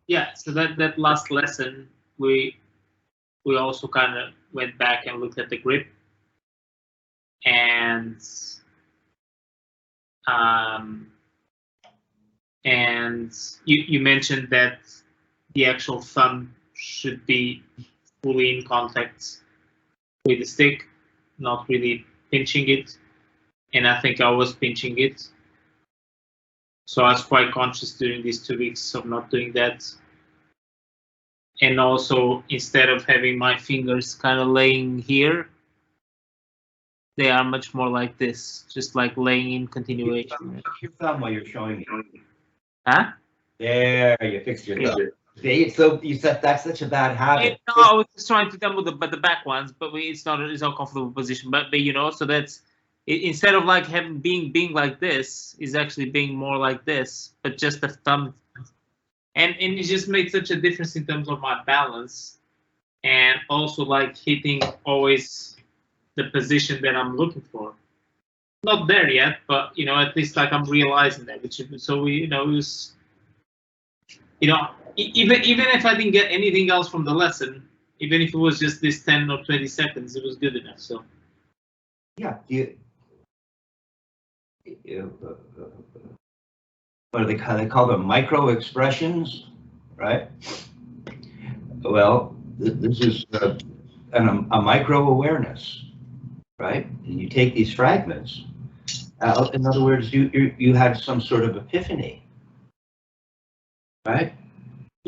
Yeah, so that last lesson, we also kind of went back and looked at the grip, and you mentioned that the actual thumb should be fully in contact with the stick, not really pinching it, and I think I was pinching it. So I was quite conscious during these 2 weeks of not doing that. And also, instead of having my fingers kind of laying here, they are much more like this, just like laying in continuation. Your thumb while you're showing me. Huh? There, you fixed your thumb. See, so you said that's such a bad habit. No, I was just trying to demo the back ones, but it's not a comfortable position. But you know, so that's instead of like having being like this, is actually being more like this, but just the thumb, and it just made such a difference in terms of my balance, and also like hitting always the position that I'm looking for. Not there yet, but you know, at least like I'm realizing that. So we, you know, it was, you know, even if I didn't get anything else from the lesson, even if it was just this 10 or 20 seconds, it was good enough. So yeah, what do they call them? Micro expressions, right? Well, this is a micro awareness, right? And you take these fragments. In other words, you had some sort of epiphany, right?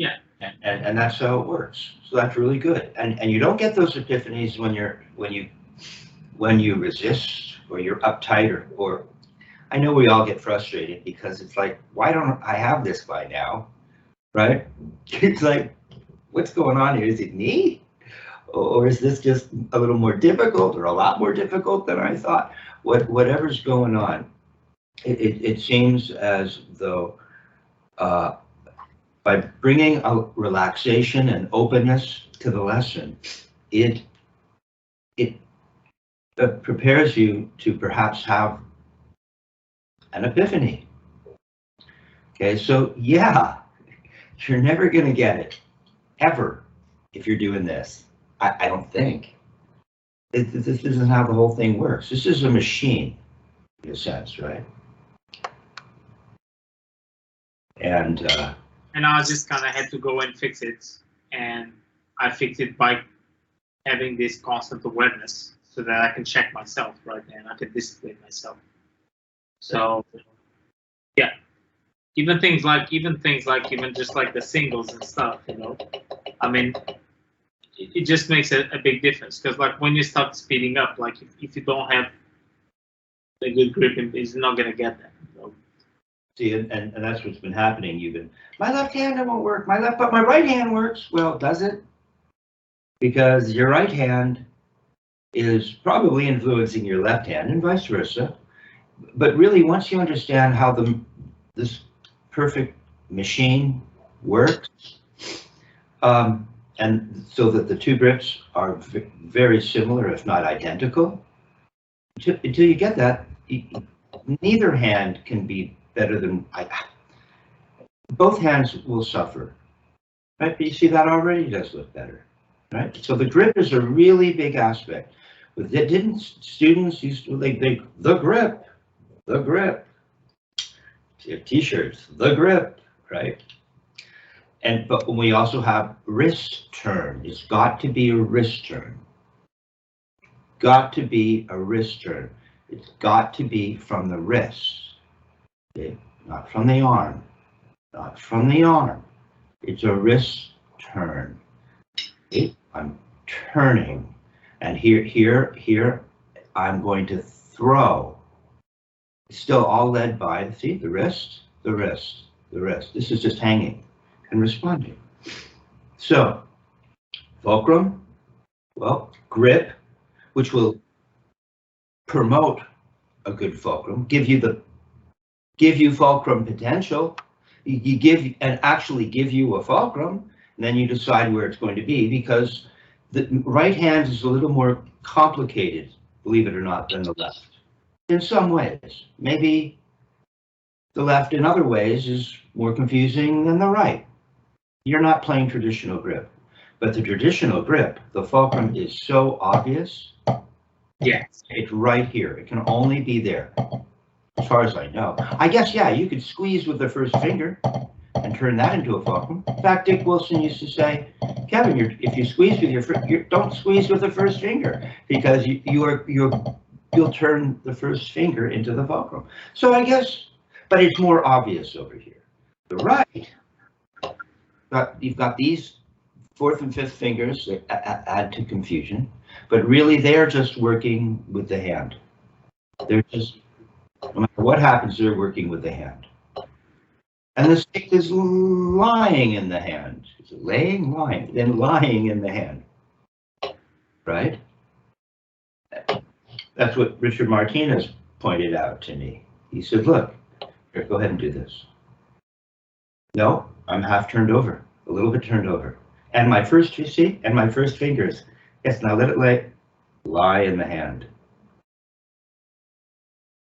yeah, and that's how it works. So that's really good. And you don't get those epiphanies when you resist or you're uptight or I know we all get frustrated because it's like, why don't I have this by now, right? It's like, what's going on here? Is it me? Or is this just a little more difficult or a lot more difficult than I thought? Whatever's going on, it seems as though by bringing a relaxation and openness to the lesson, it prepares you to perhaps have an epiphany. Okay, so yeah, you're never going to get it, ever, if you're doing this. I don't think. This isn't how the whole thing works. This is a machine, in a sense, right? And I just kind of had to go and fix it, and I fixed it by having this constant awareness, so that I can check myself, right, and I can discipline myself. So, yeah, even things like just like the singles and stuff, you know, I mean, it just makes a big difference, because like when you start speeding up, like if you don't have a good grip, it's not gonna get that. You know? See, and that's what's been happening. You've been, my left hand it won't work, but my right hand works. Well, does it? Because your right hand is probably influencing your left hand and vice versa. But really, once you understand how this perfect machine works, and so that the two grips are very similar, if not identical, until you get that, neither hand can be better than both hands will suffer, right? But you see that already does look better, right? So the grip is a really big aspect. But didn't students used to like the grip, T-shirts, the grip, right? But we also have wrist turn. It's got to be a wrist turn. Got to be a wrist turn. It's got to be from the wrist, okay? Not from the arm. Not from the arm. It's a wrist turn. Okay? I'm turning, and here, I'm going to throw. Still all led by, see, the wrist, the wrist, the wrist. This is just hanging and responding. So, fulcrum, well, grip, which will promote a good fulcrum, give you fulcrum potential. You give and actually give you a fulcrum, and then you decide where it's going to be, because the right hand is a little more complicated, believe it or not, than the left. In some ways, maybe the left in other ways is more confusing than the right. you're not playing traditional grip. But the traditional grip, the fulcrum is so obvious. Yes. It's right here. It can only be there, as far as I know. I guess, yeah, you could squeeze with the first finger and turn that into a fulcrum. In fact, Dick Wilson used to say, Kevin, if you squeeze with your don't squeeze with the first finger, because you'll turn the first finger into the fulcrum. So I guess, but it's more obvious over here. The right, you've got these fourth and fifth fingers that add to confusion, but really they're just working with the hand. They're just, no matter what happens, they're working with the hand. And the stick is lying in the hand. It's laying, lying, then lying in the hand. Right? That's what Richard Martinez pointed out to me. He said, look, here, go ahead and do this. No, I'm half turned over, a little bit turned over. And my first, you see, and my first fingers. Yes, now let it lie in the hand.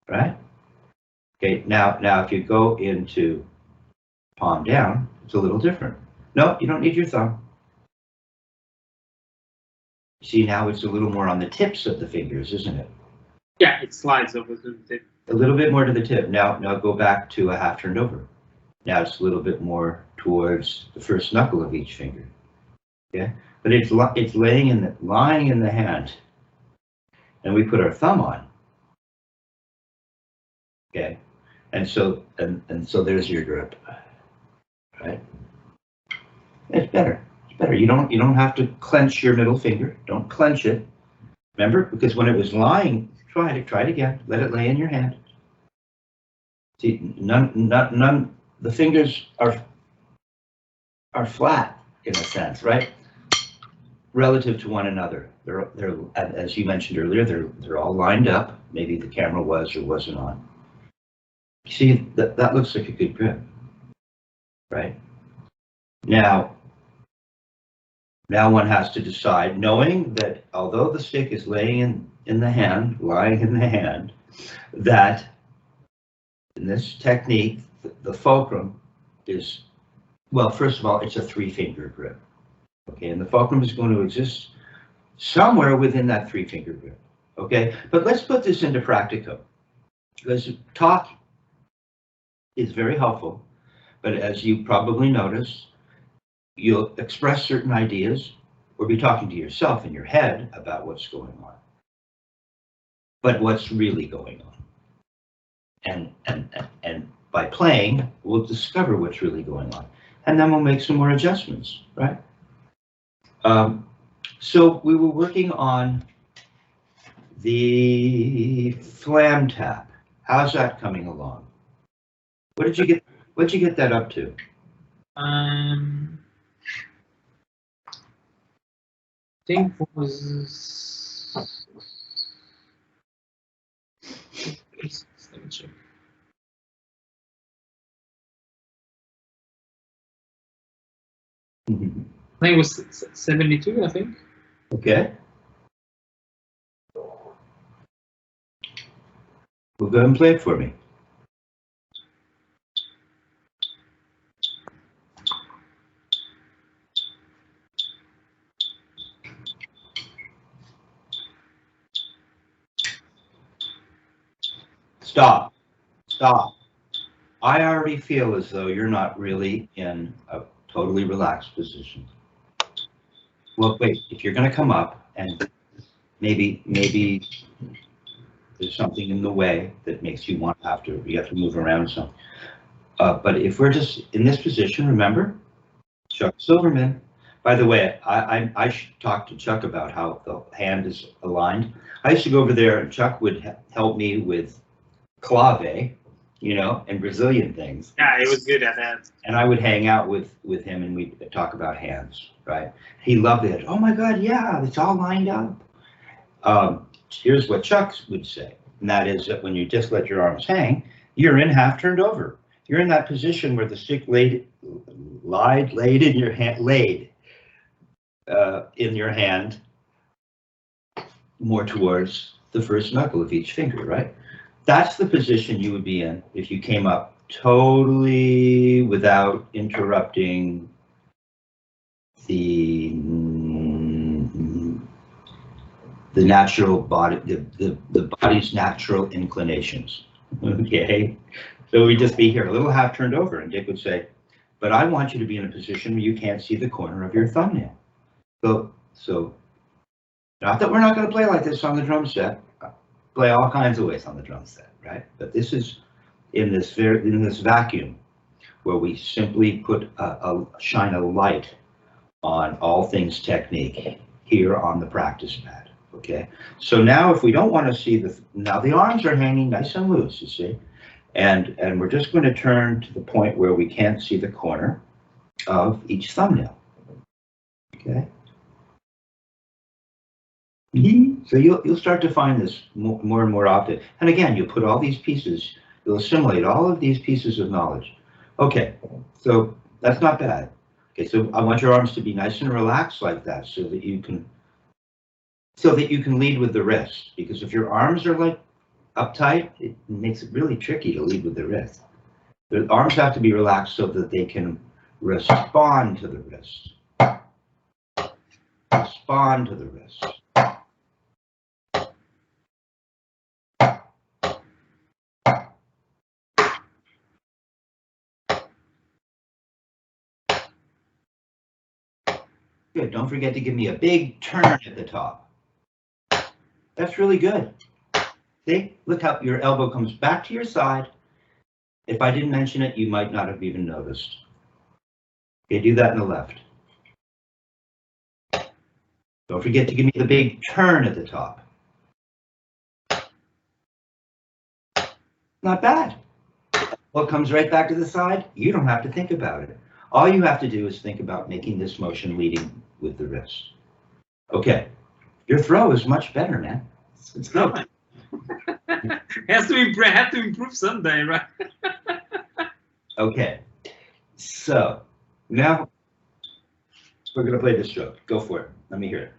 Right? Okay, now if you go into palm down, it's a little different. No, you don't need your thumb. See, now it's a little more on the tips of the fingers, isn't it? Yeah, it slides over to the tip. A little bit more to the tip. Now go back to a half turned over. Now it's a little bit more towards the first knuckle of each finger. Yeah, but it's lying in the hand, and we put our thumb on. Okay, and so there's your grip. Right? It's better. It's better. You don't have to clench your middle finger. Don't clench it. Remember, because when it was lying, try it again. Let it lay in your hand. See, none. The fingers are flat in a sense, right? Relative to one another. They're as you mentioned earlier. They're all lined up. Maybe the camera was or wasn't on. See, that looks like a good grip. Right? Now one has to decide, knowing that although the stick is lying in the hand, that in this technique, the fulcrum is, well, first of all, it's a 3-finger grip. Okay, and the fulcrum is going to exist somewhere within that 3-finger grip. Okay, but let's put this into practico, because talk is very helpful. But as you probably notice, you'll express certain ideas or be talking to yourself in your head about what's going on. But what's really going on? And by playing, we'll discover what's really going on. And then we'll make some more adjustments, right? So we were working on the Flam tap. How's that coming along? What did you get? What'd you get that up to? I think was. Let me check. I think it was 72. I think. Okay. Well, go ahead and play it for me. Stop. Stop. I already feel as though you're not really in a totally relaxed position. Well, wait, if you're going to come up and maybe there's something in the way that makes you want to you have to move around some. But if we're just in this position, remember, Chuck Silverman. By the way, I should talk to Chuck about how the hand is aligned. I used to go over there and Chuck would help me with clave, you know, and Brazilian things. Yeah, he was good at that. And I would hang out with him and we'd talk about hands, right? He loved it. Oh my God, yeah, it's all lined up. Here's what Chuck would say, and that is that when you just let your arms hang, you're in half turned over. You're in that position where the stick laid in your hand, more towards the first knuckle of each finger, right? That's the position you would be in if you came up totally without interrupting the natural body, the body's natural inclinations. Okay, so we'd just be here, a little half turned over, and Dick would say, but I want you to be in a position where you can't see the corner of your thumbnail. So not that we're not going to play like this on the drum set, play all kinds of ways on the drum set, right? But this is in this vacuum where we simply put shine a light on all things technique here on the practice pad. Okay, so now if we don't want to see now the arms are hanging nice and loose, you see, and we're just going to turn to the point where we can't see the corner of each thumbnail. Okay. So you'll start to find this more and more often. And again, you'll put all these pieces, you'll assimilate all of these pieces of knowledge. Okay, so that's not bad. Okay, so I want your arms to be nice and relaxed like that, so that you can lead with the wrist. Because if your arms are like uptight, it makes it really tricky to lead with the wrist. The arms have to be relaxed so that they can respond to the wrist. Respond to the wrist. Good, don't forget to give me a big turn at the top. That's really good. See, look how your elbow comes back to your side. If I didn't mention it, you might not have even noticed. Okay, do that in the left. Don't forget to give me the big turn at the top. Not bad. What comes right back to the side? You don't have to think about it. All you have to do is think about making this motion leading with the wrist. Okay, your throw is much better, man. It's good. Have to improve someday, right? Okay, so now we're going to play the stroke. Go for it. Let me hear it.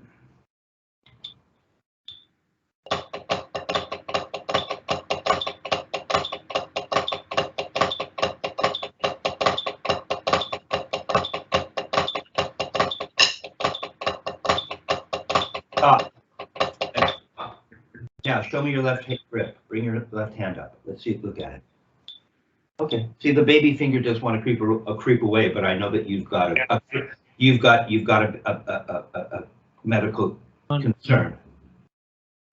Now, show me your left hand grip. Bring your left hand up. Let's see. Look at it. Okay. See, the baby finger does want to creep away, but I know that you've got a medical concern.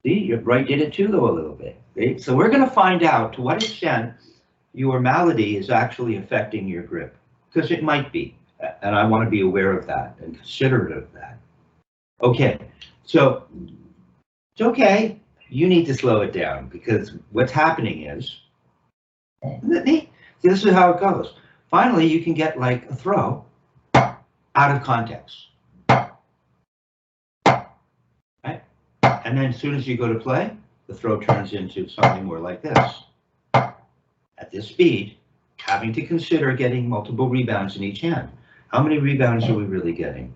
See, your right did it too, though, a little bit. See? So we're going to find out to what extent your malady is actually affecting your grip, because it might be, and I want to be aware of that and considerate of that. Okay. So it's okay. You need to slow it down, because what's happening is, this is how it goes. Finally, you can get like a throw out of context. Right? And then as soon as you go to play, the throw turns into something more like this. At this speed, having to consider getting multiple rebounds in each hand. How many rebounds are we really getting?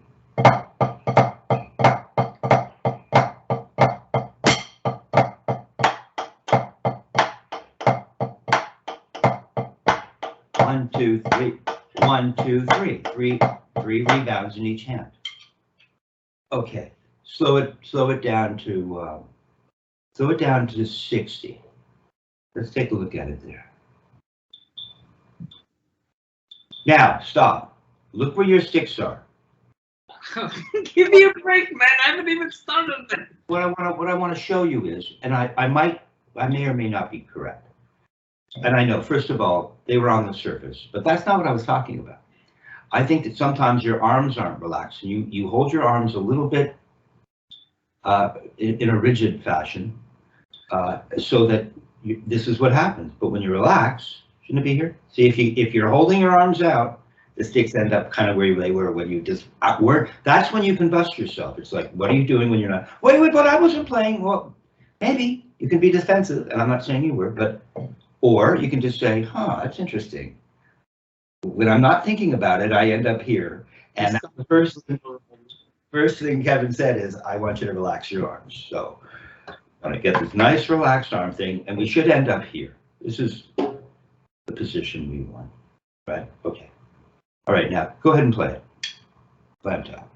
One, two, three. 1, 2, 3. Three rebounds in each hand. Okay, slow it down to 60. Let's take a look at it there. Now stop. Look where your sticks are. Give me a break, man. I haven't even started that. What I want to show you is, and I may or may not be correct. And I know, first of all, they were on the surface, but that's not what I was talking about. I think that sometimes your arms aren't relaxed, and you hold your arms a little bit in a rigid fashion, so that this is what happens. But when you relax, shouldn't it be here? See, if you're holding your arms out, the sticks end up kind of where they were when you just were. That's when you can bust yourself. It's like, what are you doing when you're not? Wait, but I wasn't playing. Well, maybe you can be defensive, and I'm not saying you were, but. Or you can just say, huh, that's interesting. When I'm not thinking about it, I end up here. And the first thing Kevin said is, I want you to relax your arms. So I'm going to get this nice relaxed arm thing, and we should end up here. This is the position we want, right? Okay. All right, now go ahead and play it. Flam tap.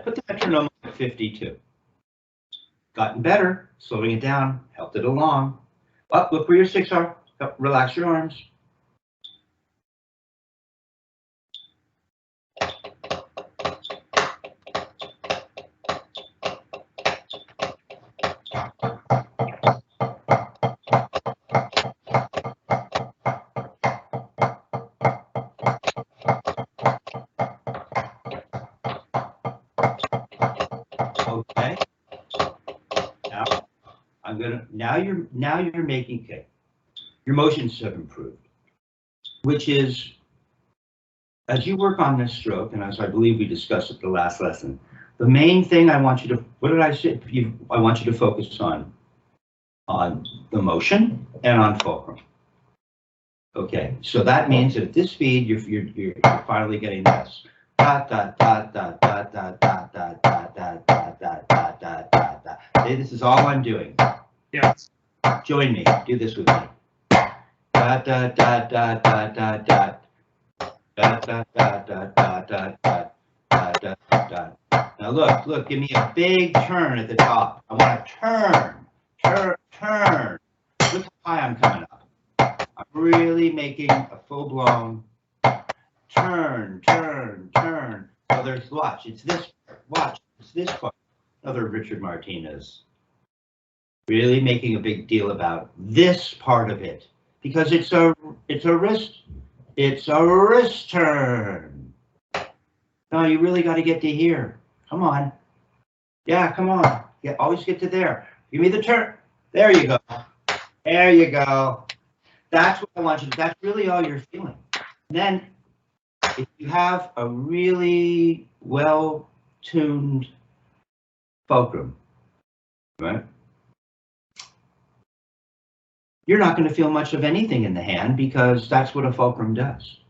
Put the metronome at 52. Gotten better, slowing it down, helped it along. Up, look where your sticks are. Up, relax your arms. Okay. Now you're making, okay. Your motions have improved, which is, as you work on this stroke, and as I believe we discussed at the last lesson, the main thing I want you to, what did I say? I want you to focus on the motion and on fulcrum. Okay, so that means that at this speed, you're finally getting this. Da da da da da da da da da da da da da da da. Okay, this is all I'm doing. Yes. Join me. Do this with me. Da da da da da da da. Da da da da da da da da da. Now look, give me a big turn at the top. I want to turn. Look how high I'm coming up. I'm really making a full-blown turn. So there's, watch, it's this part. Watch, it's this part. Another Richard Martinez. Really making a big deal about this part of it because it's a wrist turn. No, you really got to get to here. Come on. Yeah, come on. Yeah, always get to there. Give me the turn. There you go. There you go. That's what I want you to, that's really all you're feeling. And then if you have a really well-tuned fulcrum, right? You're not going to feel much of anything in the hand because that's what a fulcrum does.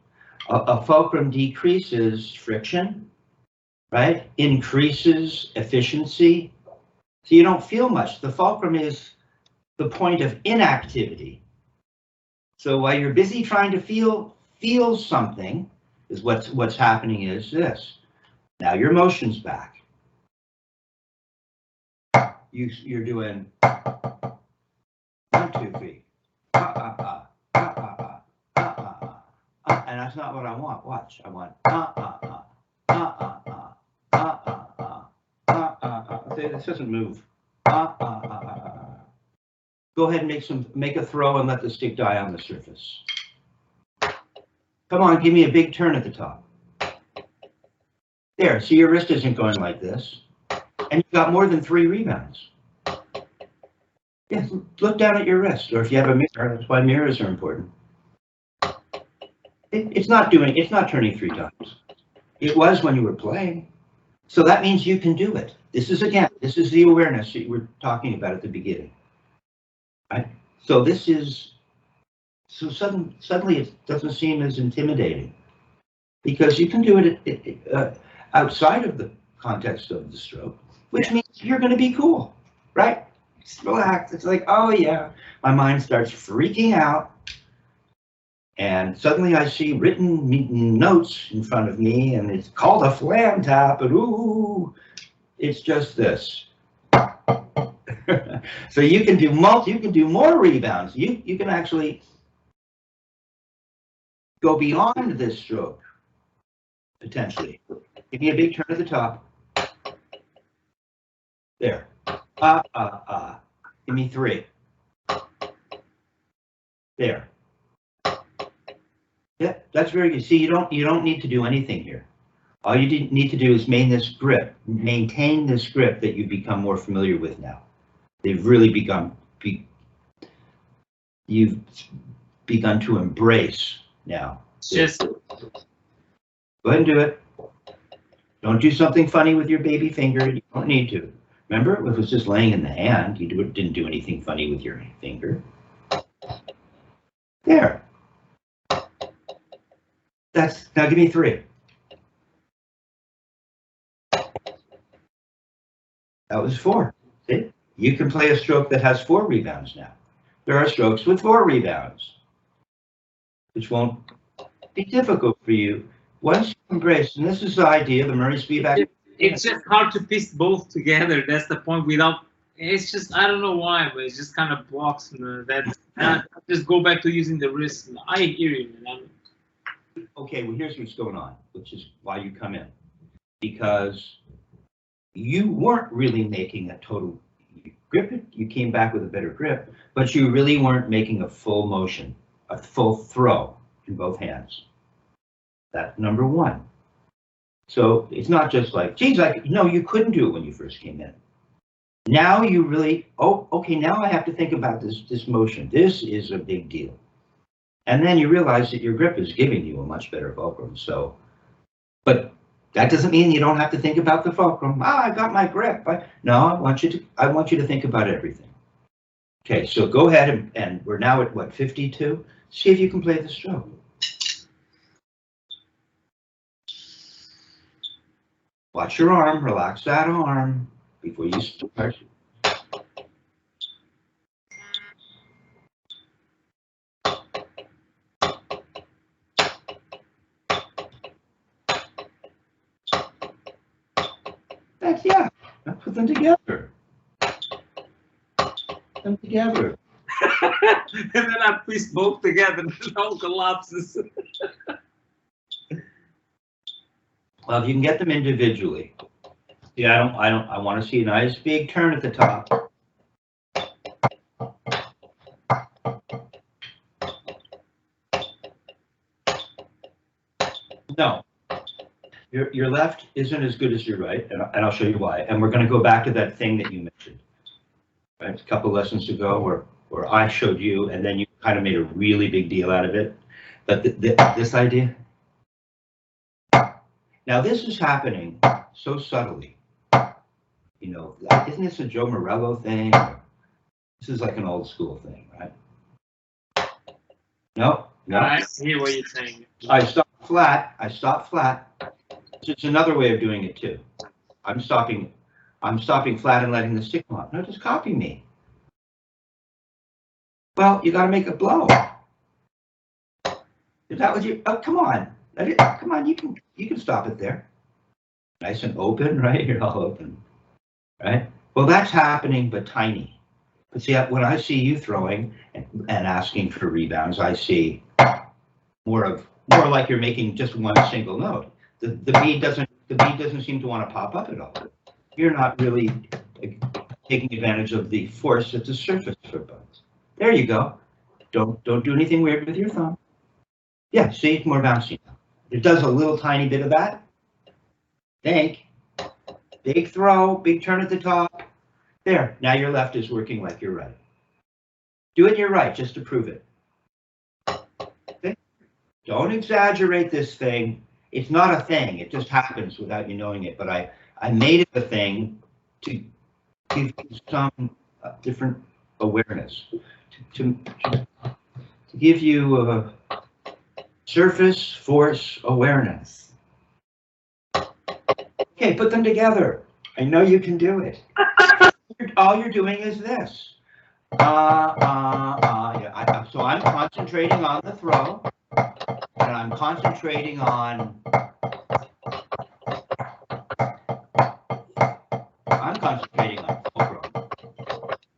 A fulcrum decreases friction, right? Increases efficiency. So you don't feel much. The fulcrum is the point of inactivity. So while you're busy trying to feel something, is what's happening is this. Now your motion's back. You're doing 1, 2, 3. And that's not what I want. Watch. I want This doesn't move. Go ahead and make a throw and let the stick die on the surface. Come on, give me a big turn at the top. There, see your wrist isn't going like this. And you've got more than 3 rebounds. Yeah, look down at your wrist, or if you have a mirror, that's why mirrors are important. It's not turning 3 times. It was when you were playing. So that means you can do it. This is the awareness that you were talking about at the beginning. Right? So suddenly it doesn't seem as intimidating because you can do it outside of the context of the stroke, which means you're going to be cool, right? Just relax. It's like, oh yeah, my mind starts freaking out. And suddenly I see written notes in front of me and it's called a flam tap, and ooh, it's just this. So you can do more rebounds. You can actually go beyond this stroke, potentially. Give me a big turn at the top. There. Give me 3. There. Yeah, that's very good. See, you don't need to do anything here. All you need to do is maintain this grip that you've become more familiar with now. They've really you've begun to embrace now. Just go ahead and do it. Don't do something funny with your baby finger. You don't need to. Remember, if it was just laying in the hand, you didn't do anything funny with your finger. There. Now give me 3. That was 4. See? You can play a stroke that has 4 rebounds now. There are strokes with 4 rebounds, which won't be difficult for you once you embrace. And this is the idea, the Murray Spivack. It's just hard to piece both together. That's the point. Without, it's just, I don't know why, but it just kind of blocks that. Just go back to using the wrist. I hear you, man. Okay, well, here's what's going on, which is why you come in. Because you weren't really making a total grip. You came back with a better grip, but you really weren't making a full motion, a full throw in both hands. That's number 1. So it's not just like, geez, no, you couldn't do it when you first came in. Now you really, oh, okay, now I have to think about this motion. This is a big deal. And then you realize that your grip is giving you a much better fulcrum. So, but that doesn't mean you don't have to think about the fulcrum. I got my grip. No, I want you to think about everything. Okay, so go ahead and we're now at what, 52? See if you can play the stroke. Watch your arm, relax that arm before you start. Yeah, put them together. Put them together. And then I piece both together and it all collapses. Well, if you can get them individually. Yeah, I want to see a nice big turn at the top. No. Your left isn't as good as your right, and I'll show you why. And we're going to go back to that thing that you mentioned, right? A couple lessons ago, where I showed you, and then you kind of made a really big deal out of it. But this idea. Now this is happening so subtly. You know, isn't this a Joe Morello thing? This is like an old school thing, right? No. I hear what you're saying. I stop flat. It's another way of doing it too. I'm stopping flat and letting the stick come up. No, just copy me. Well, you got to make a blow. Is that what you? Oh, come on. Come on. You can stop it there. Nice and open, right? You're all open, right? Well, that's happening, but tiny. But see, when I see you throwing and asking for rebounds, I see more like you're making just one single note. The bead doesn't seem to want to pop up at all. You're not really taking advantage of the force at the surface for bones. There you go. Don't do anything weird with your thumb. Yeah, see, it's more bouncy now. It does a little tiny bit of that. Think. Big throw, big turn at the top. There. Now your left is working like your right. Do it your right just to prove it. Okay? Don't exaggerate this thing. It's not a thing. It just happens without you knowing it. But I made it a thing to give you some different awareness, to give you surface force awareness. Okay, put them together. I know you can do it. All you're doing is this. Yeah. So I'm concentrating on the throw. And I'm concentrating on fulcrum.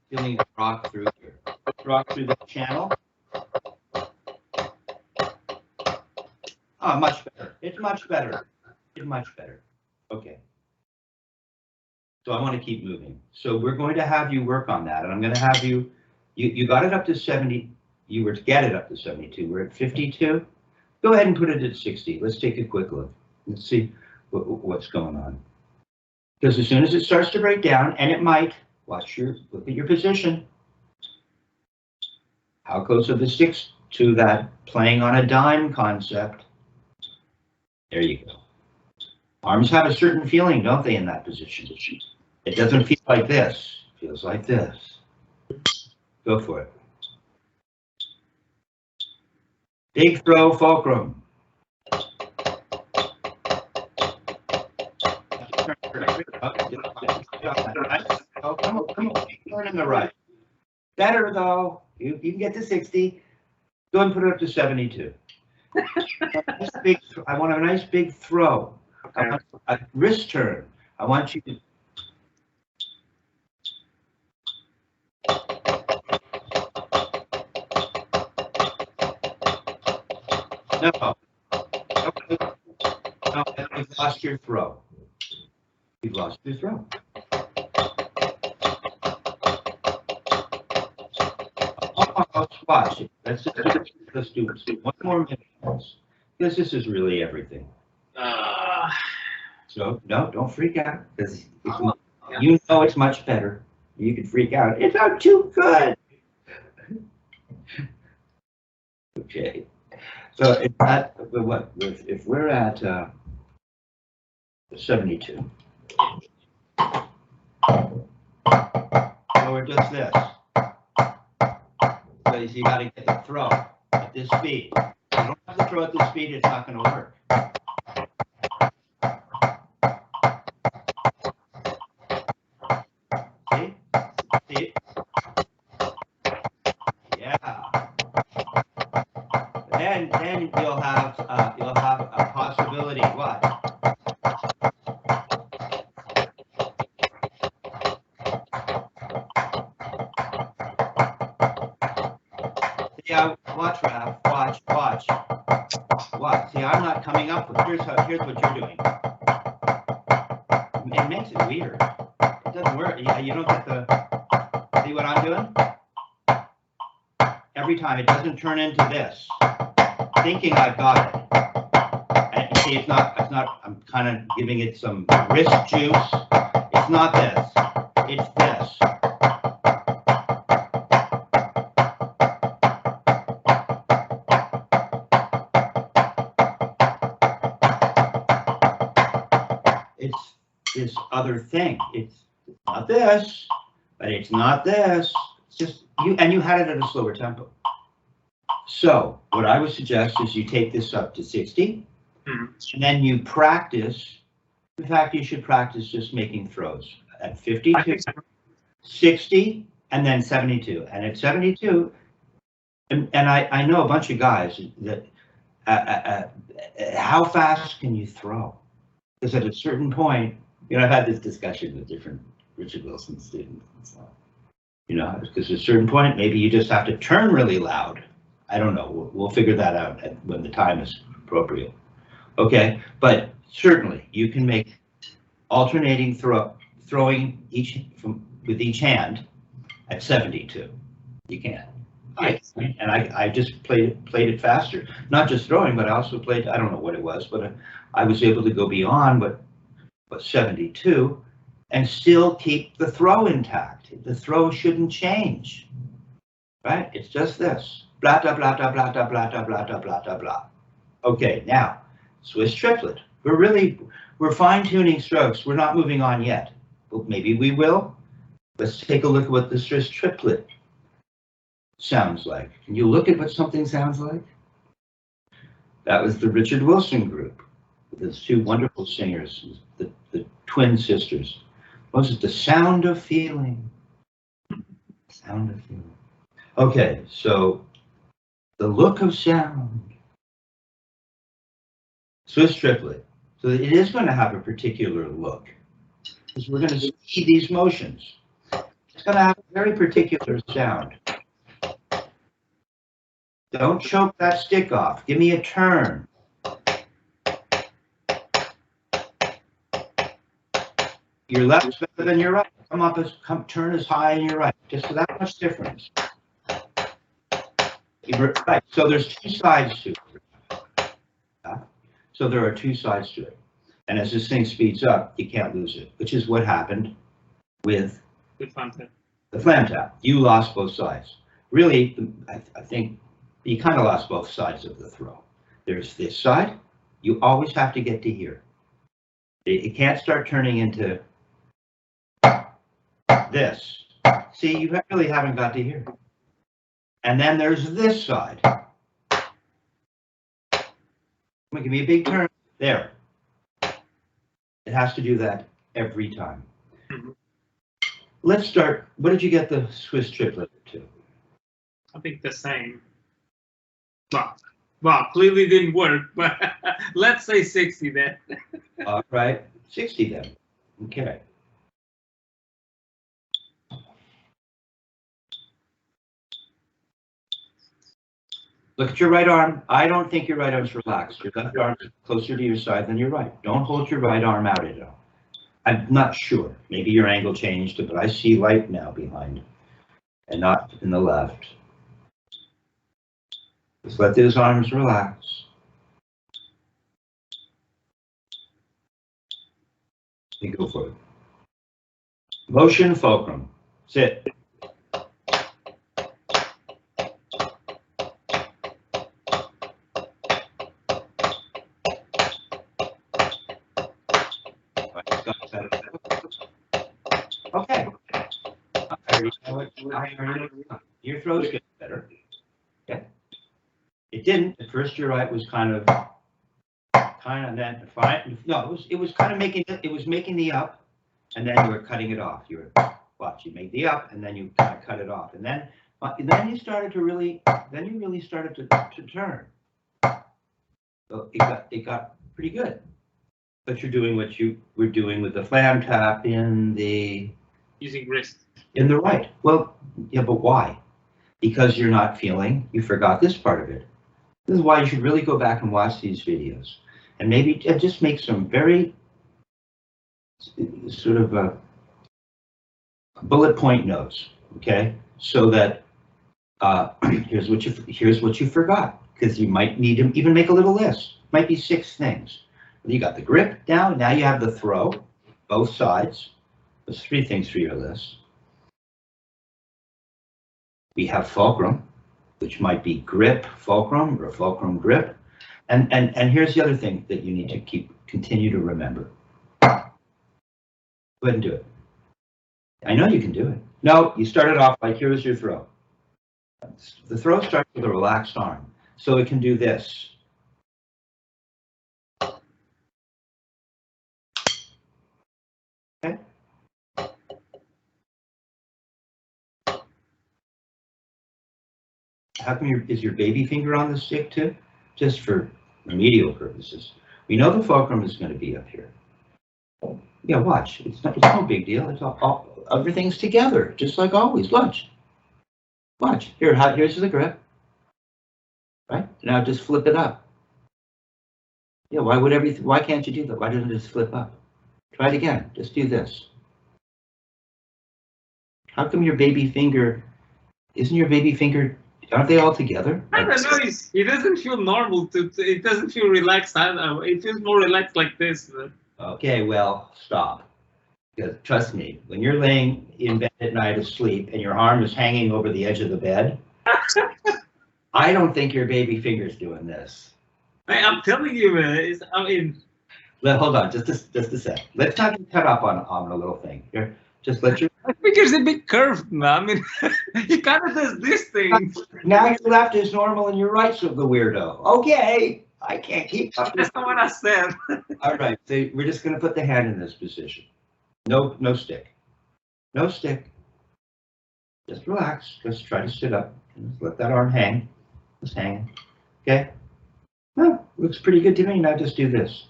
Feeling it rock through here. Rock through the channel. Ah, much better. It's much better. It's much better. Okay. So I want to keep moving. So we're going to have you work on that. And I'm going to have you got it up to 70. You were to get it up to 72. We're at 52. Go ahead and put it at 60. Let's take a quick look. Let's see what's going on. Because as soon as it starts to break down, and it might, look at your position. How close are the sticks to that playing on a dime concept? There you go. Arms have a certain feeling, don't they, in that position? It doesn't feel like this. It feels like this. Go for it. Big throw fulcrum. Oh, come on, keep learning the right. Better though. You can get to 60. Go and put it up to 72. I want a nice big throw. I want a wrist turn. I want you to. No, you've lost your throw. You've lost your throw. Watch it. Let's do one more minute, because this is really everything. So no, don't freak out, because you know it's much better. You can freak out. It's not too good. Okay. So if we're at 72, so we're just this. So you got to get the throw at this speed. If you don't have the throw at this speed, it's not going to work. See? See? Yeah. Then you'll have a possibility. What? Yeah, watch, Raff. Watch. See, I'm not coming up with. Here's what you're doing. It makes it weird. It doesn't work. Yeah, you don't get the. See what I'm doing? Every time it doesn't turn into this. Thinking I've got it. And see, it's not. I'm kind of giving it some wrist juice. It's not this. It's this. It's this other thing. It's not this, but it's not this. It's just you, and you had it at a slower tempo. So what I would suggest is you take this up to 60, and then you practice. In fact, you should practice just making throws at 52, 60, and then 72. And at 72, and I know a bunch of guys that, how fast can you throw? Because at a certain point, I've had this discussion with different Richard Wilson students and so on. Because at a certain point, maybe you just have to turn really loud. I don't know. We'll figure that out when the time is appropriate. Okay, but certainly you can make alternating throwing with each hand at 72. You can. Yes. I just played it faster. Not just throwing, but I also played. I don't know what it was, but I was able to go beyond what 72 and still keep the throw intact. The throw shouldn't change, right? It's just this. Blah, blah, blah, blah, blah, blah, blah, blah, blah, blah, blah, blah, blah. Okay, now, Swiss triplet. We're fine-tuning strokes. We're not moving on yet. But maybe we will. Let's take a look at what the Swiss triplet sounds like. Can you look at what something sounds like? That was the Richard Wilson group. Those two wonderful singers, the twin sisters. What was it? The Sound of Feeling. Sound of Feeling. Okay, so the look of sound. Swiss triplet. So it is going to have a particular look, because we're going to see these motions. It's going to have a very particular sound. Don't choke that stick off. Give me a turn. Your left's better than your right. Turn as high in your right. Just that much difference. Right. So there's two sides to it. So there are two sides to it. And as this thing speeds up, you can't lose it, which is what happened with the Flam tap. You lost both sides. Really, I think you kind of lost both sides of the throw. There's this side. You always have to get to here. It can't start turning into this. See, you really haven't got to here. And then there's this side. Give me a big turn. There. It has to do that every time. Mm-hmm. Let's start. What did you get the Swiss triplet to? I think the same. Well, clearly didn't work, but let's say 60 then. All right, 60 then. Okay. Look at your right arm. I don't think your right arm's relaxed. Your left arm's closer to your side than your right. Don't hold your right arm out at all. I'm not sure. Maybe your angle changed, but I see light now behind and not in the left. Just let those arms relax. You go for it. Motion fulcrum. Sit. Okay. Your throat's getting better. Okay. It didn't. At first, your right was kind of then fine. No, it was kind of making it. It was making the up, and then you were cutting it off. You were watch. You made the up, and then you kind of cut it off, and then you started to really. Then you really started to turn. So it got pretty good. But you're doing what you were doing with the Flam tap in the using wrist. In the right. Well, yeah, but why? Because you're not feeling. You forgot this part of it. This is why you should really go back and watch these videos, and maybe just make some very sort of bullet point notes. Okay, so that here's what you forgot, because you might need to even make a little list. Might be 6 things. You got the grip down. Now you have the throw, both sides. There's 3 things for your list. We have fulcrum, which might be grip fulcrum or fulcrum grip. And here's the other thing that you need to continue to remember. Go ahead and do it. I know you can do it. No, you started off like, here's your throw. The throw starts with a relaxed arm, so it can do this. Okay. How come is your baby finger on the stick too? Just for remedial purposes. We know the fulcrum is going to be up here. Yeah, watch. It's no big deal. It's all everything's together, just like always. Watch. Watch. Here's the grip. Right? Now just flip it up. Yeah, why can't you do that? Why doesn't it just flip up? Try it again. Just do this. How come your baby finger, isn't your baby finger, aren't they all together? I don't know, it doesn't feel normal, it doesn't feel relaxed. It feels more relaxed like this. Okay, well, stop. Because trust me, when you're laying in bed at night asleep and your arm is hanging over the edge of the bed, I don't think your baby finger's doing this. I'm telling you, man, Hold on, just a sec. Let's not get cut up on a little thing. Here, just let your... My finger's a bit curved, man. I mean, he kind of does this thing. Now your left is normal and your right's the weirdo. Okay, I can't keep up. That's not what I said. All right, so we're just going to put the hand in this position. No stick. No stick. Just relax. Just try to sit up. Just let that arm hang. Just hang. Okay? Well, looks pretty good to me. Now just do this.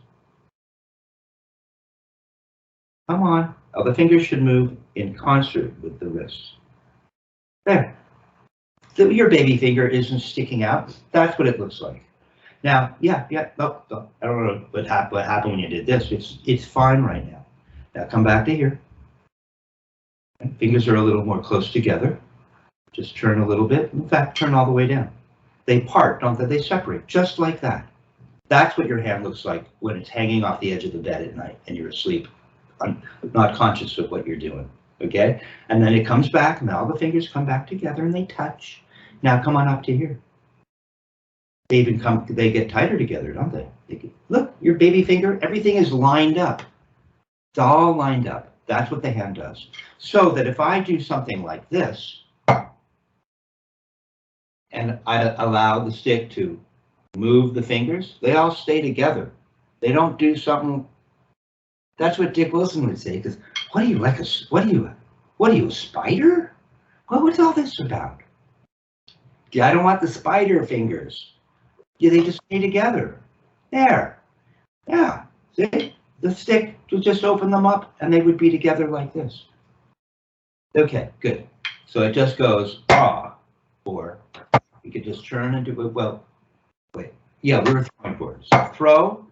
Come on. Oh, the fingers should move in concert with the wrists. There. Your baby finger isn't sticking out. That's what it looks like. Now, yeah. No, I don't know what happened when you did this. It's fine right now. Now come back to here. Fingers are a little more close together. Just turn a little bit. In fact, turn all the way down. They part, don't they? They separate, just like that. That's what your hand looks like when it's hanging off the edge of the bed at night and you're asleep, not conscious of what you're doing, okay? And then it comes back, and all the fingers come back together and they touch. Now come on up to here. They get tighter together, don't they? Look, your baby finger, everything is lined up. It's all lined up. That's what the hand does. So that if I do something like this, and I allow the stick to move the fingers, they all stay together. They don't do something That's what Dick Wilson would say. Because what are you like what are you a spider? What's all this about? Yeah, I don't want the spider fingers. Yeah, they just stay together. There. Yeah. See? The stick will just open them up and they would be together like this. Okay, good. So it just goes ah, or you could just turn and do it. Well, wait. Yeah, we were throwing chords. So throw,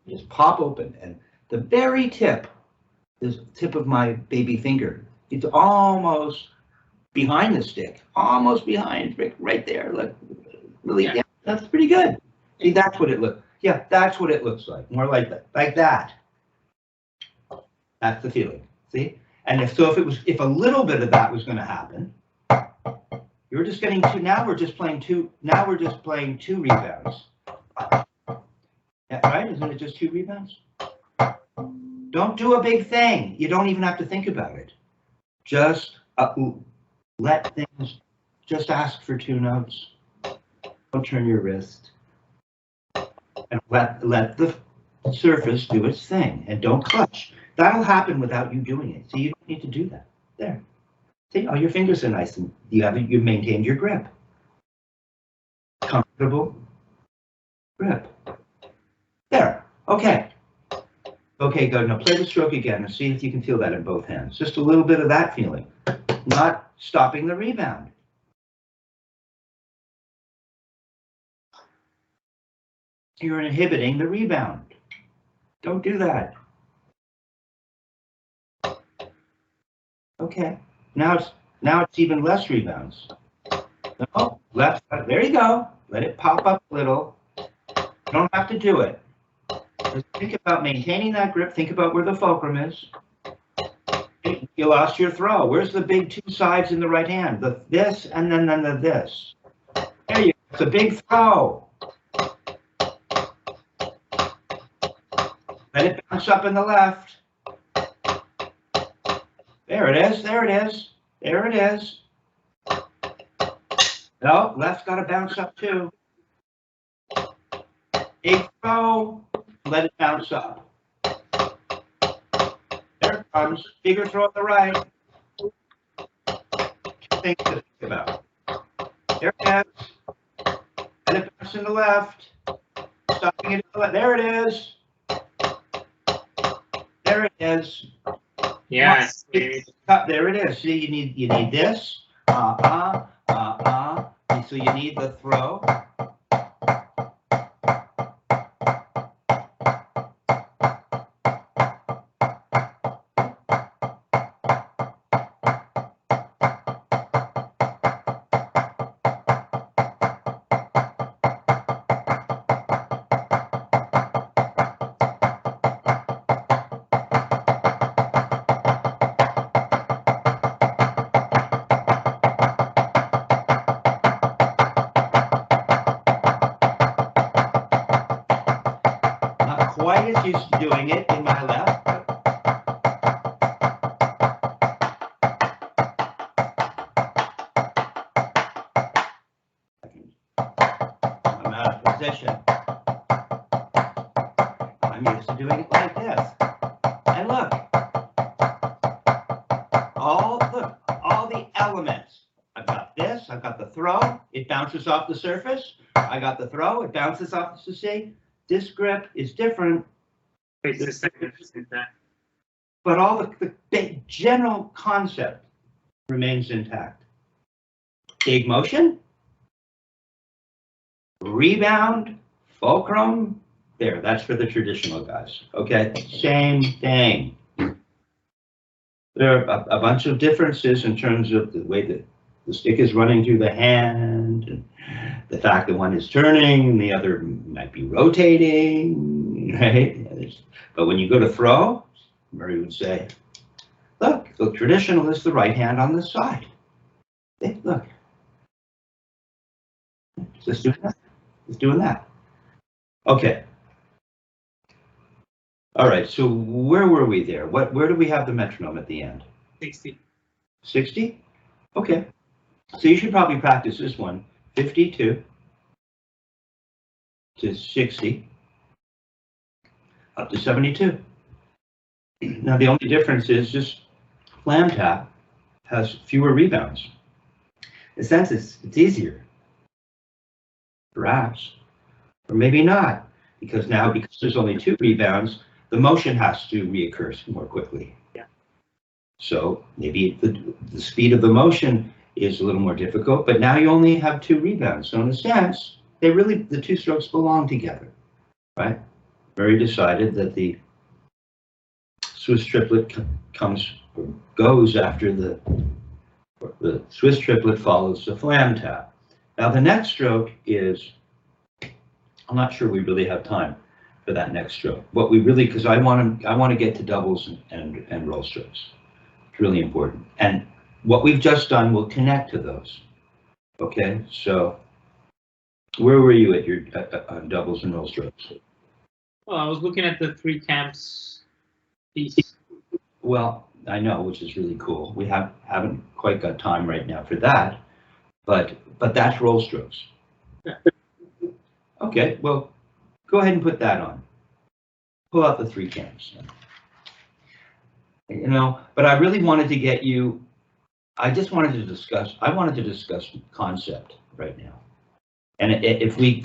just pop open, and the very tip, this tip of my baby finger, it's almost behind the stick, almost behind, right there. Look, really, yeah, that's pretty good. See, that's what it looks. Yeah, that's what it looks like. More like that, like that. That's the feeling. See, and if a little bit of that was going to happen, you're just getting two. Now we're just playing two. Now we're just playing two rebounds. Yeah, right? Isn't it just two rebounds? Don't do a big thing. You don't even have to think about it. Just let things. Just ask for two notes. Don't turn your wrist. And let the surface do its thing, and don't clutch. That'll happen without you doing it. So you don't need to do that. There. See, all your fingers are nice, and you've maintained your grip. Comfortable grip. There. Okay. Okay, good. Now play the stroke again and see if you can feel that in both hands. Just a little bit of that feeling. Not stopping the rebound. You're inhibiting the rebound. Don't do that. Okay. Now it's even less rebounds. No, left. There you go. Let it pop up a little. You don't have to do it. Just think about maintaining that grip. Think about where the fulcrum is. You lost your throw. Where's the big two sides in the right hand? The this and then the this. There you go. It's a big throw. Let it bounce up in the left. There it is. There it is. There it is. No, left's got to bounce up too. Big throw. Let it bounce up. There it comes. Bigger throw on the right. Two things to think about. There it is. Let it bounce in the left. Stopping it in the left. There it is. There it is. Yes. There it is. See, you need this. So you need the throw. Quite as used to doing it in my left. I'm out of position. I'm used to doing it like this. And look, all the elements. I've got this. I've got the throw. It bounces off the surface. I got the throw. It bounces off the sea. This grip is different, but all the general concept remains intact. Big motion, rebound, fulcrum. There, that's for the traditional guys. Okay, same thing. There are a bunch of differences in terms of the way that the stick is running through the hand, and the fact that one is turning, the other might be rotating, right? But when you go to throw, Murray would say, look, the traditional is the right hand on this side. Hey, look. Just doing that. Just doing that. Okay. All right, so where were we there? Where do we have the metronome at the end? 60. 60? Okay. So you should probably practice this one. 52 to 60 up to 72. Now the only difference is just Flam tap has fewer rebounds. In a sense, it's easier, perhaps, or maybe not, because there's only 2 rebounds, the motion has to reoccur more quickly. Yeah. So maybe the speed of the motion is a little more difficult, but now you only have 2 rebounds. So in a sense, the 2 strokes belong together, right? Very decided that the Swiss triplet goes after the Swiss triplet follows the Flam tap. Now the next stroke is, I'm not sure we really have time for that next stroke. What we really, because I want to get to doubles and roll strokes. It's really important. And what we've just done will connect to those. Okay, so where were you at your on doubles and roll strokes? Well, I was looking at the 3 camps piece. Well, I know, which is really cool. We haven't quite got time right now for that, but that's roll strokes. Yeah. Okay, well, go ahead and put that on. Pull out the 3 camps. You know, but I really wanted to get you. I wanted to discuss concept right now. And if we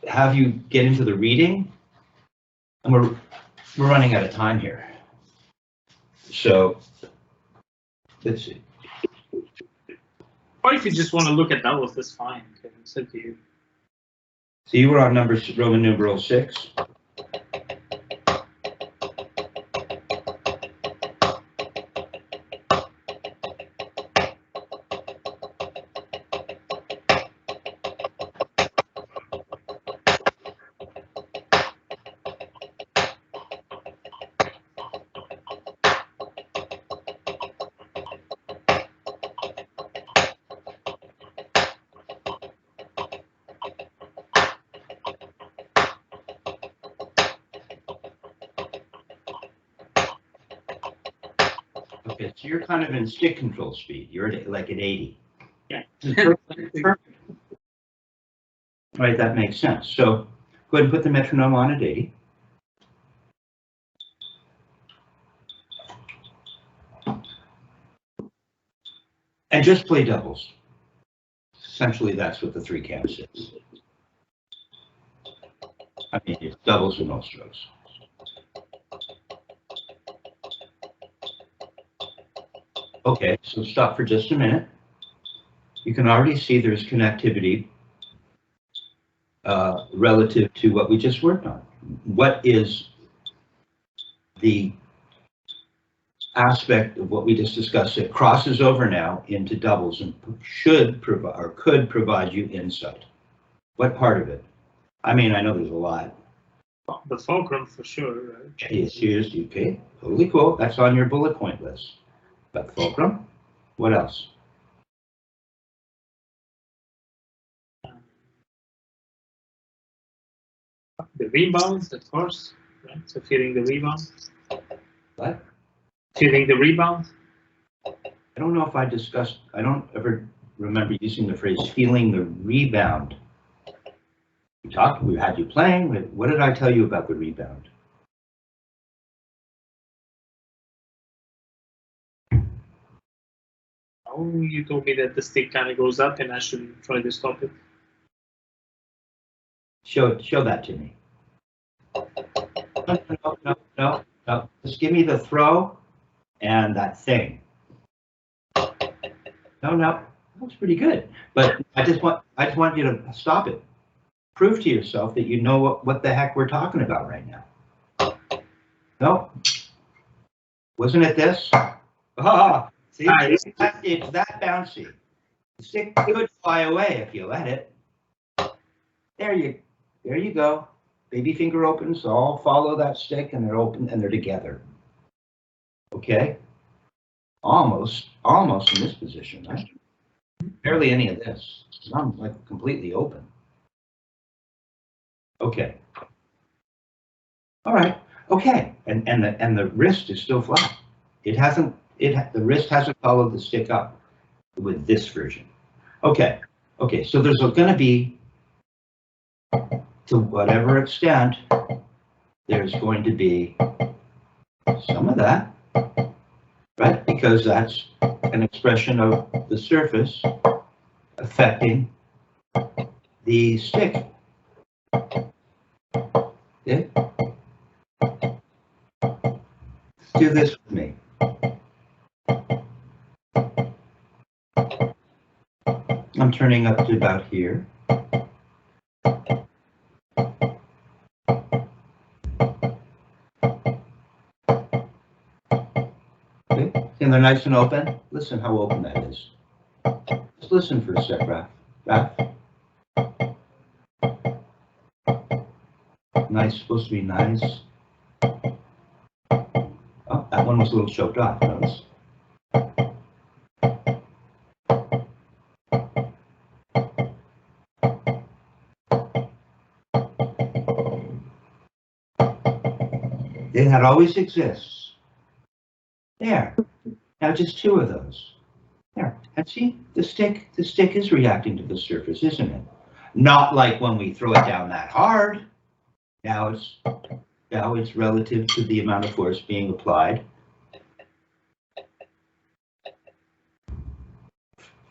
have you get into the reading, and we're running out of time here. So let's see. Or if you just want to look at doubles, that's fine. Okay, it's up to you. So you were on Roman numeral 6. Okay, so you're kind of in stick control speed. You're like at 80. Yeah. Perfect. Right, that makes sense. So go ahead and put the metronome on at 80. And just play doubles. Essentially, that's what the 3 camps is. I mean, it's doubles and no strokes. Okay, so stop for just a minute. You can already see there's connectivity relative to what we just worked on. What is the aspect of what we just discussed that crosses over now into doubles and should provide or could provide you insight? What part of it? I mean, I know there's a lot. The fulcrum for sure, right? Yes, okay, totally cool. That's on your bullet point list. But fulcrum, what else? The rebounds, of course, right? So feeling the rebound. What? Feeling the rebound. I don't know if I don't ever remember using the phrase feeling the rebound. We had you playing. What did I tell you about the rebound? Oh, you told me that the stick kind of goes up and I should try to stop it. Show that to me. No. Just give me the throw and that thing. No. Looks pretty good. But I just want you to stop it. Prove to yourself that you know what the heck we're talking about right now. No. Wasn't it this? Ah, see, it's that bouncy. The stick could fly away if you let it. There you go. Baby finger opens, so I'll follow that stick and they're open and they're together. Okay? Almost in this position, right? Barely any of this. I'm like completely open. Okay. All right. Okay. And the wrist is still flat. The wrist hasn't followed the stick up with this version. Okay. So there's going to be, to whatever extent, there's going to be some of that, right? Because that's an expression of the surface affecting the stick. Okay? Do this with me. I'm turning up to about here. Okay, and they're nice and open. Listen how open that is. Just listen for a sec, Raff. Raff. Nice, supposed to be nice. Oh, that one was a little choked off, notice. That always exists. There. Now just two of those. There. And see, the stick is reacting to the surface, isn't it? Not like when we throw it down that hard. Now it's relative to the amount of force being applied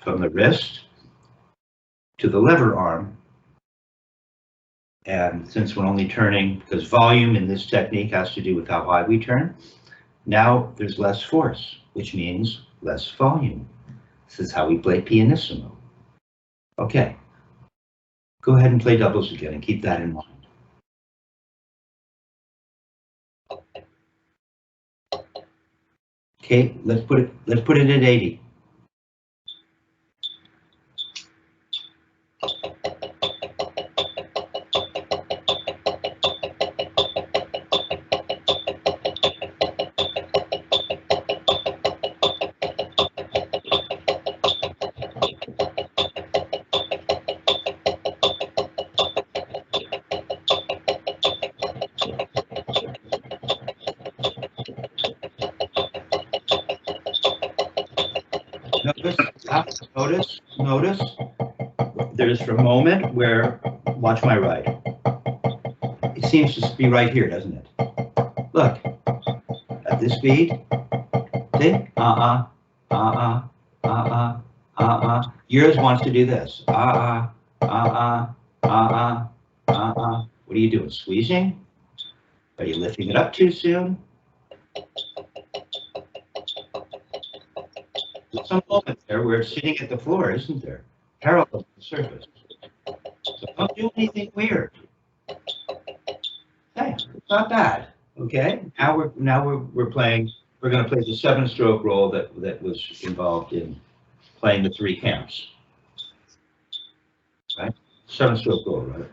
from the wrist to the lever arm. And since we're only turning, because volume in this technique has to do with how high we turn, now there's less force, which means less volume. This is how we play pianissimo. Okay, go ahead and play doubles again and keep that in mind. Okay, let's put it at 80. Notice, there's a moment where, watch my right. It seems to be right here, doesn't it? Look, at this speed, see? Yours wants to do this. What are you doing, squeezing? Are you lifting it up too soon? There's some moment there where it's sitting at the floor, isn't there? Parallel to the surface. So don't do anything weird. Hey, it's not bad. Okay. Now we're playing. We're going to play the 7-stroke roll that was involved in playing the 3 camps. Right. 7-stroke roll, right?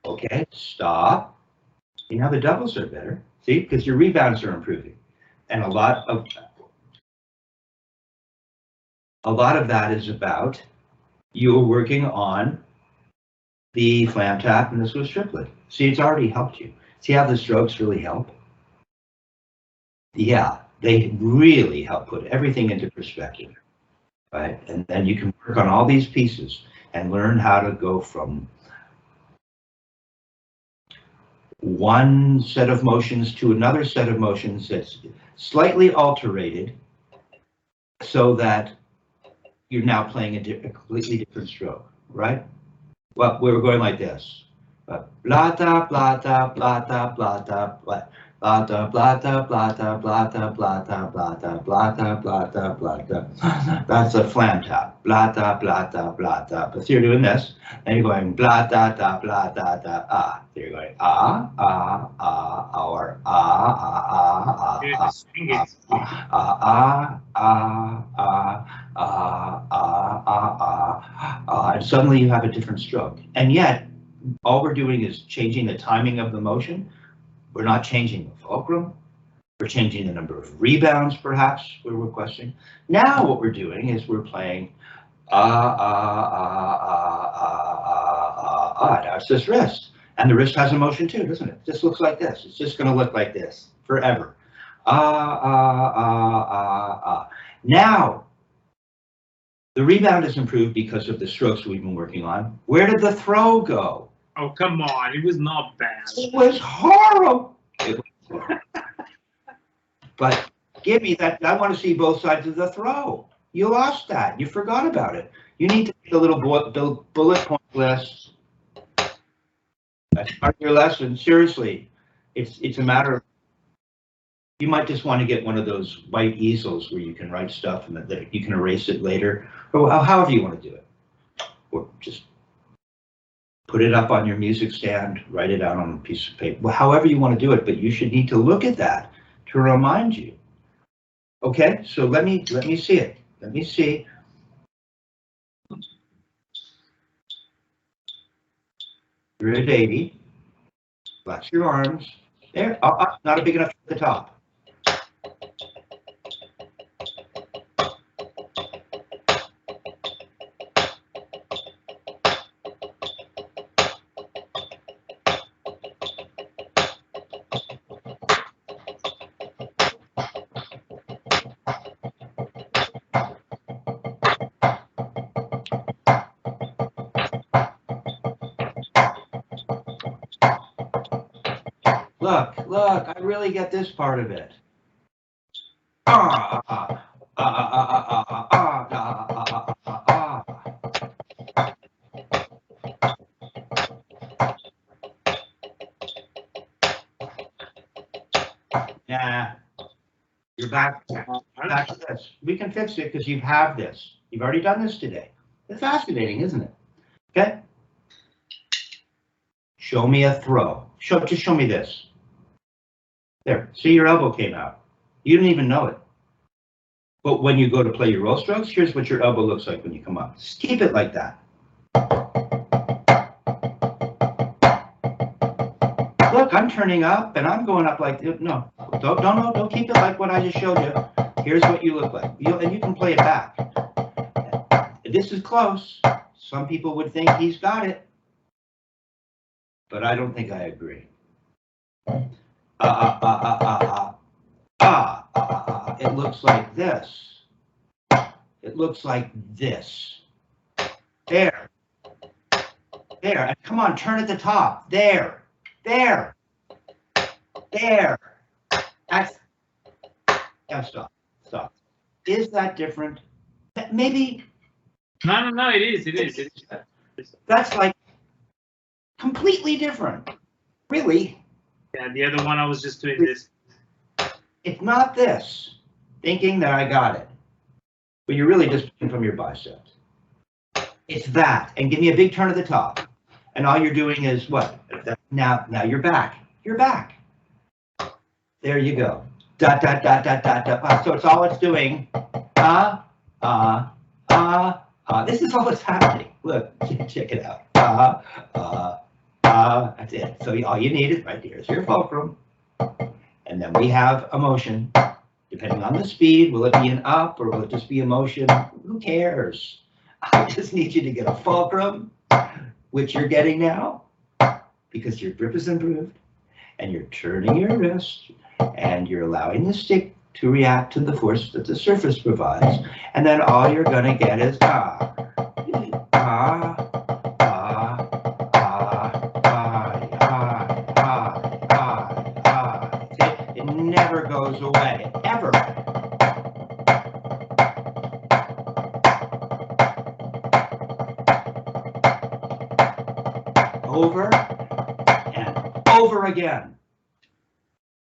Okay, stop. See, now the doubles are better. See, because your rebounds are improving. And a lot of that is about you working on the Flam tap, and this was triplet. See, it's already helped you. See how the strokes really help? Yeah, they really help put everything into perspective, right? And then you can work on all these pieces and learn how to go from one set of motions to another set of motions that's slightly alterated so that you're now playing a completely different stroke, right? Well, we were going like this. Blata, blata, blata, blata, blata, blata, blata, blata, blata, blata, blata, blata, blata, blata. That's a Flam tap. Blata, blata, blata. But so you're doing this, and you're going blata, da, blata, da, ah. So you're going or and suddenly you have a different stroke. And yet, all we're doing is changing the timing of the motion. We're not changing the fulcrum. We're changing the number of rebounds, perhaps, we're requesting. Now what we're doing is we're playing now it's this wrist. And the wrist has a motion too, doesn't it? It just looks like this. It's just going to look like this forever. Now, the rebound is improved because of the strokes we've been working on. Where did the throw go? Oh, come on. It was not bad. It was horrible. It was horrible. But give me that. I want to see both sides of the throw. You lost that. You forgot about it. You need to make a little bullet point list. That's part of your lesson. Seriously, it's a matter of, you might just want to get one of those white easels where you can write stuff and that you can erase it later, or however you want to do it. Or just put it up on your music stand, write it out on a piece of paper, well, however you want to do it, but you should need to look at that to remind you. Okay, so let me see it. Let me see. You're at 80. Flex your arms. There. Not big enough at the top. Look, I really get this part of it. Nah, you're back to this. We can fix it because you have this. You've already done this today. It's fascinating, isn't it? Okay. Show me a throw. Just show me this. There, see, your elbow came out. You didn't even know it. But when you go to play your roll strokes, here's what your elbow looks like when you come up. Just keep it like that. Look, I'm turning up and I'm going up like, no, don't keep it like what I just showed you. Here's what you look like. And you can play it back. This is close. Some people would think he's got it. But I don't think I agree. It looks like this. It looks like this. There. And come on, turn at the top. There. That's. Now stop. Is that different? Maybe. No. It is. That's like completely different. Really. Yeah, the other one I was just doing this. It's not this, thinking that I got it, but you're really just picking from your biceps. It's that, and give me a big turn at the top, and all you're doing is what? Now you're back. You're back. There you go. Dot. So it's all it's doing. This is all that's happening. Look, check it out. That's it. So all you need is right here is your fulcrum. And then we have a motion. Depending on the speed, will it be an up or will it just be a motion? Who cares? I just need you to get a fulcrum, which you're getting now, because your grip is improved, and you're turning your wrist, and you're allowing the stick to react to the force that the surface provides. And then all you're going to get is It never goes away, ever. Over and over again.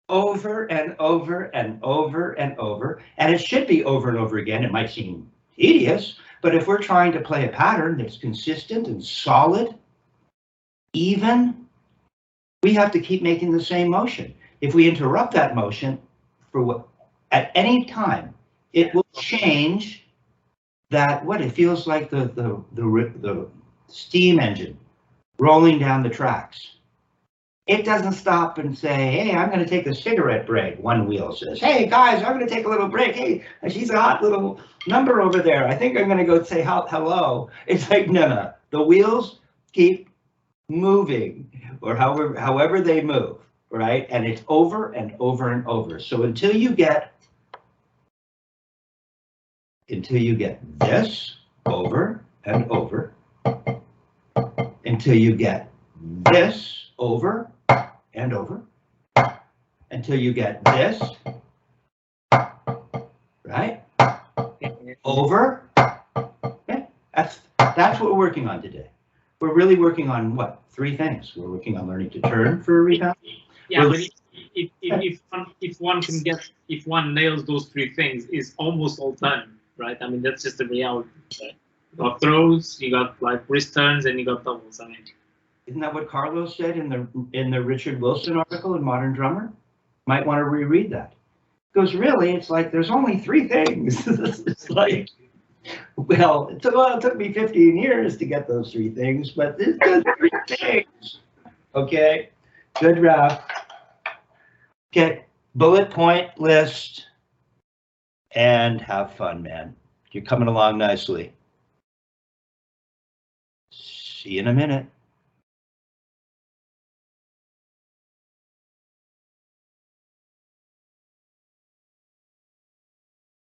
Over and over and over and over. And it should be over and over again. It might seem tedious, but if we're trying to play a pattern that's consistent and solid, even, we have to keep making the same motion. If we interrupt that motion at any time, it will change that, it feels like the steam engine rolling down the tracks. It doesn't stop and say, hey, I'm going to take a cigarette break. One wheel says, hey, guys, I'm going to take a little break. Hey, she's a hot little number over there. I think I'm going to go say hello. It's like, no. The wheels keep moving, or however they move, right? And it's over and over and over. So until you get this over and over, until you get this over and over, until you get this, right? Over. Okay. That's what we're working on today. We're really working on what? 3 things. We're working on learning to turn for a rebound. Yeah, but if one nails those 3 things, it's almost all done, right? I mean, that's just the reality. Right? You got throws, you got like wrist turns, and you got doubles. I mean, isn't that what Carlos said in the Richard Wilson article in Modern Drummer? Might want to reread that. Because really, it's like there's only 3 things. It's like, well, it took me 15 years to get those 3 things, but it's just 3 things. Okay, good, Raff. Okay, bullet point list, and have fun, man. You're coming along nicely. See you in a minute.